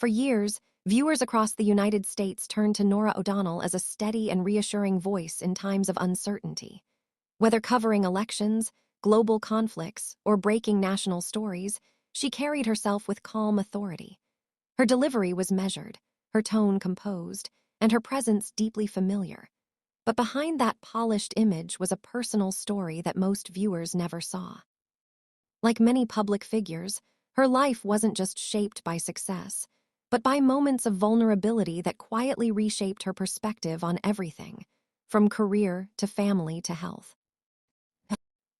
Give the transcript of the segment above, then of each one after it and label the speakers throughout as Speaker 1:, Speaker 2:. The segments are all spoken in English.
Speaker 1: For years, viewers across the United States turned to Norah O'Donnell as a steady and reassuring voice in times of uncertainty. Whether covering elections, global conflicts, or breaking national stories, she carried herself with calm authority. Her delivery was measured, her tone composed, and her presence deeply familiar. But behind that polished image was a personal story that most viewers never saw. Like many public figures, her life wasn't just shaped by success, but by moments of vulnerability that quietly reshaped her perspective on everything, from career to family to health.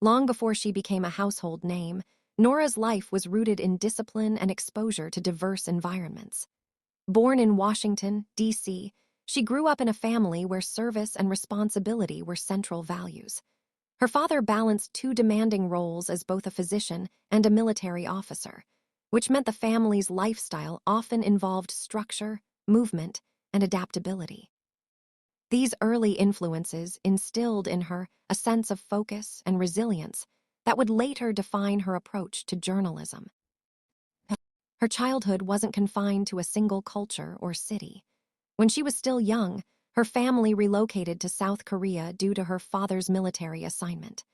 Speaker 1: Long before she became a household name, Norah's life was rooted in discipline and exposure to diverse environments. Born in Washington, D.C., she grew up in a family where service and responsibility were central values. Her father balanced two demanding roles as both a physician and a military officer, which meant the family's lifestyle often involved structure, movement, and adaptability. These early influences instilled in her a sense of focus and resilience that would later define her approach to journalism. Her childhood wasn't confined to a single culture or city. When she was still young, her family relocated to South Korea due to her father's military assignment.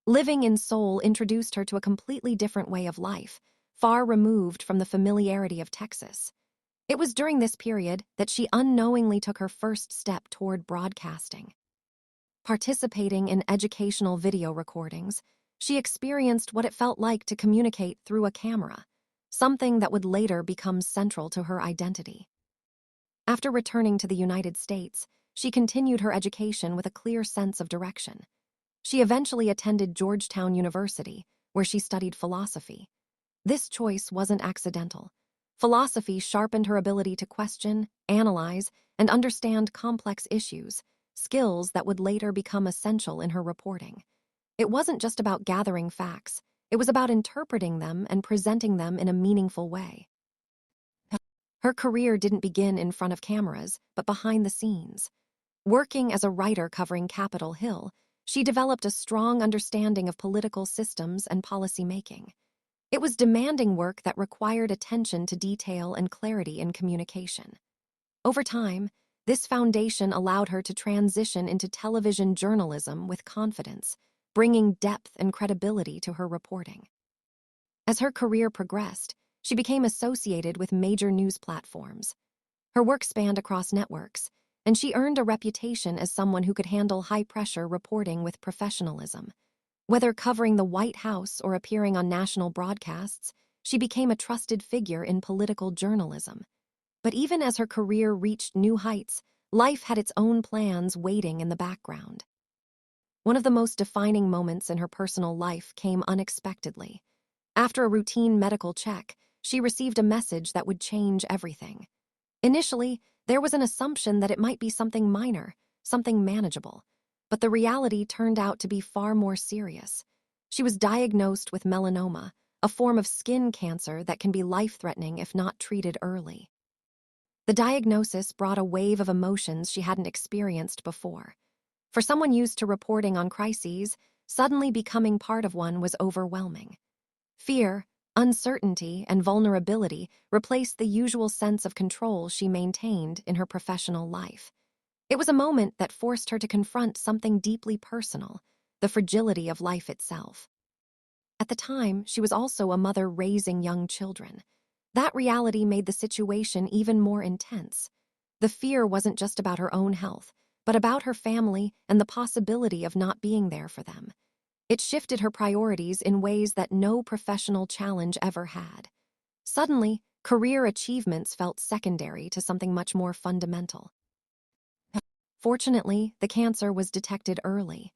Speaker 1: Living in Seoul introduced her to a completely different way of life, far removed from the familiarity of Texas. It was during this period that she unknowingly took her first step toward broadcasting. Participating in educational video recordings, she experienced what it felt like to communicate through a camera, something that would later become central to her identity. After returning to the United States, she continued her education with a clear sense of direction. She eventually attended Georgetown University, where she studied philosophy. This choice wasn't accidental. Philosophy sharpened her ability to question, analyze, and understand complex issues, skills that would later become essential in her reporting. It wasn't just about gathering facts, it was about interpreting them and presenting them in a meaningful way. Her career didn't begin in front of cameras, but behind the scenes. Working as a writer covering Capitol Hill, she developed a strong understanding of political systems and policymaking. It was demanding work that required attention to detail and clarity in communication. Over time, this foundation allowed her to transition into television journalism with confidence, bringing depth and credibility to her reporting. As her career progressed, she became associated with major news platforms. Her work spanned across networks, and she earned a reputation as someone who could handle high-pressure reporting with professionalism. Whether covering the White House or appearing on national broadcasts, she became a trusted figure in political journalism. But even as her career reached new heights, life had its own plans waiting in the background. One of the most defining moments in her personal life came unexpectedly. After a routine medical check, she received a message that would change everything. Initially, there was an assumption that it might be something minor, something manageable, but the reality turned out to be far more serious. She was diagnosed with melanoma, a form of skin cancer that can be life-threatening if not treated early. The diagnosis brought a wave of emotions she hadn't experienced before. For someone used to reporting on crises, suddenly becoming part of one was overwhelming. Fear, uncertainty, and vulnerability replaced the usual sense of control she maintained in her professional life. It was a moment that forced her to confront something deeply personal, the fragility of life itself. At the time, she was also a mother raising young children. That reality made the situation even more intense. The fear wasn't just about her own health, but about her family and the possibility of not being there for them. It shifted her priorities in ways that no professional challenge ever had. Suddenly, career achievements felt secondary to something much more fundamental. Fortunately, the cancer was detected early.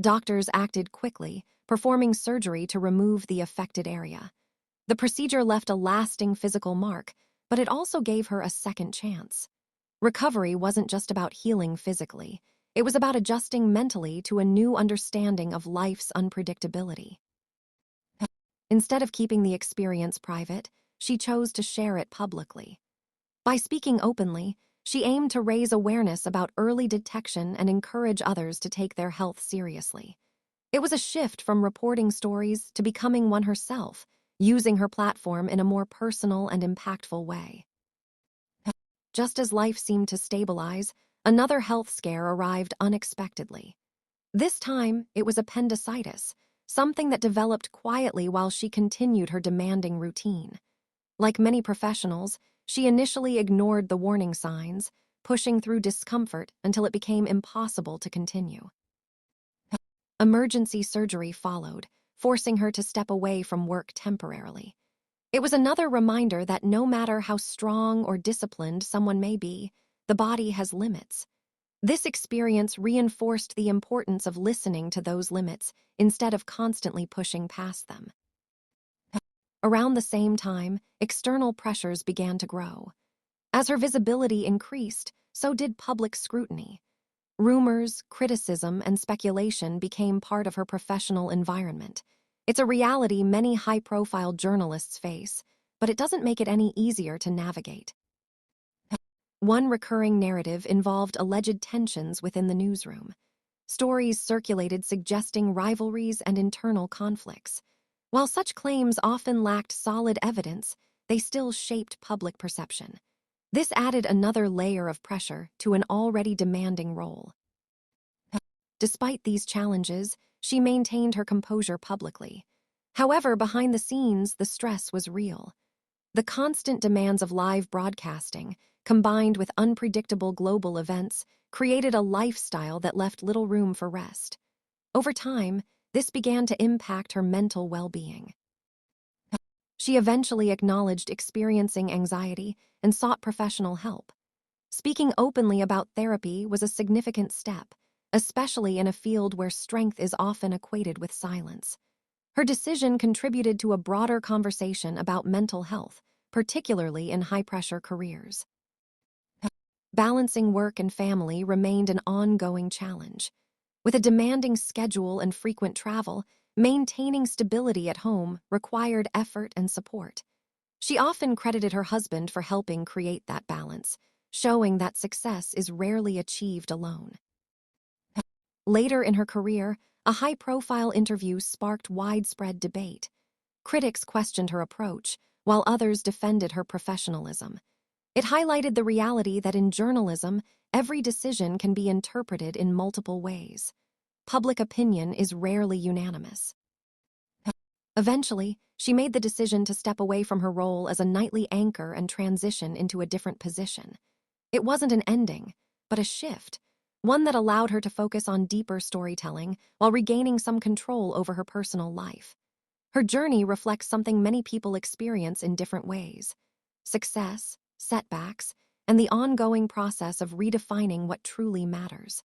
Speaker 1: Doctors acted quickly, performing surgery to remove the affected area. The procedure left a lasting physical mark, but it also gave her a second chance. Recovery wasn't just about healing physically. It was about adjusting mentally to a new understanding of life's unpredictability. Instead of keeping the experience private, she chose to share it publicly. By speaking openly, she aimed to raise awareness about early detection and encourage others to take their health seriously. It was a shift from reporting stories to becoming one herself, using her platform in a more personal and impactful way. Just as life seemed to stabilize, another health scare arrived unexpectedly. This time, it was appendicitis, something that developed quietly while she continued her demanding routine. Like many professionals, she initially ignored the warning signs, pushing through discomfort until it became impossible to continue. Emergency surgery followed, forcing her to step away from work temporarily. It was another reminder that no matter how strong or disciplined someone may be, the body has limits. This experience reinforced the importance of listening to those limits instead of constantly pushing past them. Around the same time, external pressures began to grow. As her visibility increased, so did public scrutiny. Rumors, criticism, and speculation became part of her professional environment. It's a reality many high-profile journalists face, but it doesn't make it any easier to navigate. One recurring narrative involved alleged tensions within the newsroom. Stories circulated suggesting rivalries and internal conflicts. While such claims often lacked solid evidence, they still shaped public perception. This added another layer of pressure to an already demanding role. Despite these challenges, she maintained her composure publicly. However, behind the scenes, the stress was real. The constant demands of live broadcasting, combined with unpredictable global events, created a lifestyle that left little room for rest. Over time, this began to impact her mental well-being. She eventually acknowledged experiencing anxiety and sought professional help. Speaking openly about therapy was a significant step, especially in a field where strength is often equated with silence. Her decision contributed to a broader conversation about mental health, particularly in high-pressure careers. Balancing work and family remained an ongoing challenge. With a demanding schedule and frequent travel, maintaining stability at home required effort and support. She often credited her husband for helping create that balance, showing that success is rarely achieved alone. Later in her career, a high-profile interview sparked widespread debate. Critics questioned her approach, while others defended her professionalism. It highlighted the reality that in journalism, every decision can be interpreted in multiple ways. Public opinion is rarely unanimous. Eventually, she made the decision to step away from her role as a nightly anchor and transition into a different position. It wasn't an ending, but a shift, one that allowed her to focus on deeper storytelling while regaining some control over her personal life. Her journey reflects something many people experience in different ways: success, setbacks, and the ongoing process of redefining what truly matters.